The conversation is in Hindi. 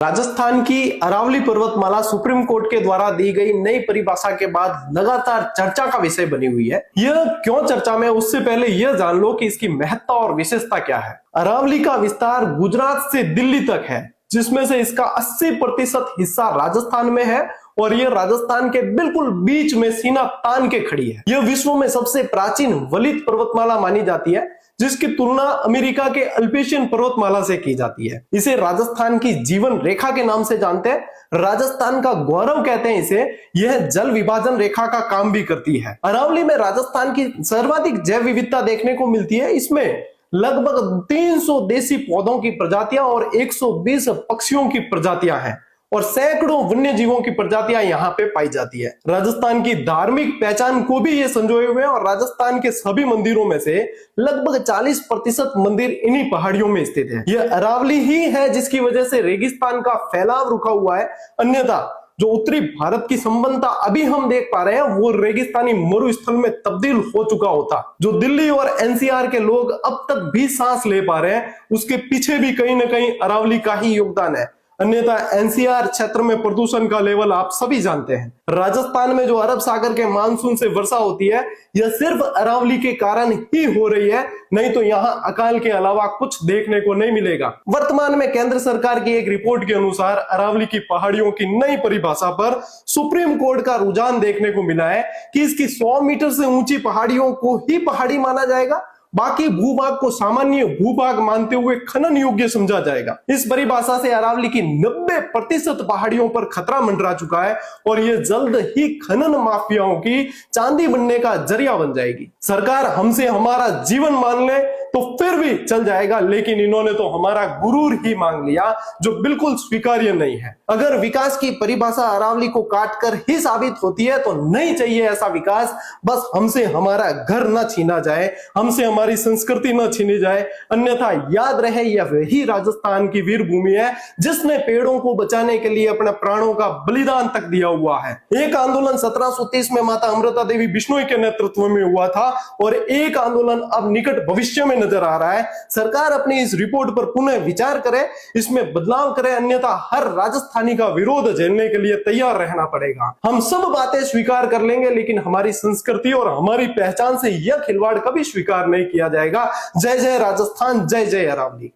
राजस्थान की अरावली पर्वतमाला सुप्रीम कोर्ट के द्वारा दी गई नई परिभाषा के बाद लगातार चर्चा का विषय बनी हुई है। यह क्यों चर्चा में, उससे पहले यह जान लो कि इसकी महत्ता और विशेषता क्या है। अरावली का विस्तार गुजरात से दिल्ली तक है, जिसमें से इसका 80% हिस्सा राजस्थान में है और यह राजस्थान के बिल्कुल बीच में सीना तान के खड़ी है। यह विश्व में सबसे प्राचीन वलित पर्वतमाला मानी जाती है, जिसकी तुलना अमेरिका के अल्पेशियन पर्वतमाला से की जाती है। इसे राजस्थान की जीवन रेखा के नाम से जानते हैं। राजस्थान का गौरव कहते हैं इसे। यह जल विभाजन रेखा का काम भी करती है। अरावली में राजस्थान की सर्वाधिक जैव विविधता देखने को मिलती है। इसमें लगभग 300 देसी पौधों की प्रजातियां और 120 पक्षियों की प्रजातियां हैं और सैकड़ों वन्य जीवों की प्रजातियां यहाँ पे पाई जाती है। राजस्थान की धार्मिक पहचान को भी ये संजोए हुए हैं और राजस्थान के सभी मंदिरों में से लगभग 40% मंदिर इन्हीं पहाड़ियों में स्थित है। यह अरावली ही है जिसकी वजह से रेगिस्तान का फैलाव रुका हुआ है, अन्यथा जो उत्तरी भारत की संबंधता अभी हम देख पा रहे हैं वो रेगिस्तानी मरुस्थल में तब्दील हो चुका होता। जो दिल्ली और एनसीआर के लोग अब तक भी सांस ले पा रहे हैं, उसके पीछे भी कहीं ना कहीं अरावली का ही योगदान है। अन्यथा एनसीआर क्षेत्र में प्रदूषण का लेवल आप सभी जानते हैं। राजस्थान में जो अरब सागर के मानसून से वर्षा होती है, यह सिर्फ अरावली के कारण ही हो रही है, नहीं तो यहाँ अकाल के अलावा कुछ देखने को नहीं मिलेगा। वर्तमान में केंद्र सरकार की एक रिपोर्ट के अनुसार अरावली की पहाड़ियों की नई परिभाषा पर सुप्रीम कोर्ट का रुझान देखने को मिला है कि इसकी 100 मीटर से ऊंची पहाड़ियों को ही पहाड़ी माना जाएगा, बाकी भूभाग को सामान्य भूभाग मानते हुए खनन योग्य समझा जाएगा। इस परिभाषा से अरावली की 90% पहाड़ियों पर खतरा मंडरा चुका है और यह जल्द ही खनन माफियाओं की चांदी बनने का जरिया बन जाएगी। सरकार हमसे हमारा जीवन मान ले तो फिर भी चल जाएगा, लेकिन इन्होंने तो हमारा गुरूर ही मांग लिया, जो बिल्कुल स्वीकार्य नहीं है। अगर विकास की परिभाषा अरावली को काटकर ही साबित होती है तो नहीं चाहिए ऐसा विकास। बस हमसे हमारा घर न छीना जाए, हमसे हमारी संस्कृति न छीनी जाए, अन्यथा याद रहे यह वही राजस्थान की वीर भूमि है जिसने पेड़ों को बचाने के लिए अपने प्राणों का बलिदान तक दिया हुआ है। एक आंदोलन 1730 में माता अमृता देवी बिश्नोई के नेतृत्व में हुआ था और एक आंदोलन अब निकट भविष्य में नजर आ रहा है। सरकार अपनी इस रिपोर्ट पर पुनः विचार करे, इसमें बदलाव करे, अन्यथा हर राजस्थानी का विरोध झेलने के लिए तैयार रहना पड़ेगा। हम सब बातें स्वीकार कर लेंगे, लेकिन हमारी संस्कृति और हमारी पहचान से यह खिलवाड़ कभी स्वीकार नहीं किया जाएगा। जय जय राजस्थान, जय जय अरावली।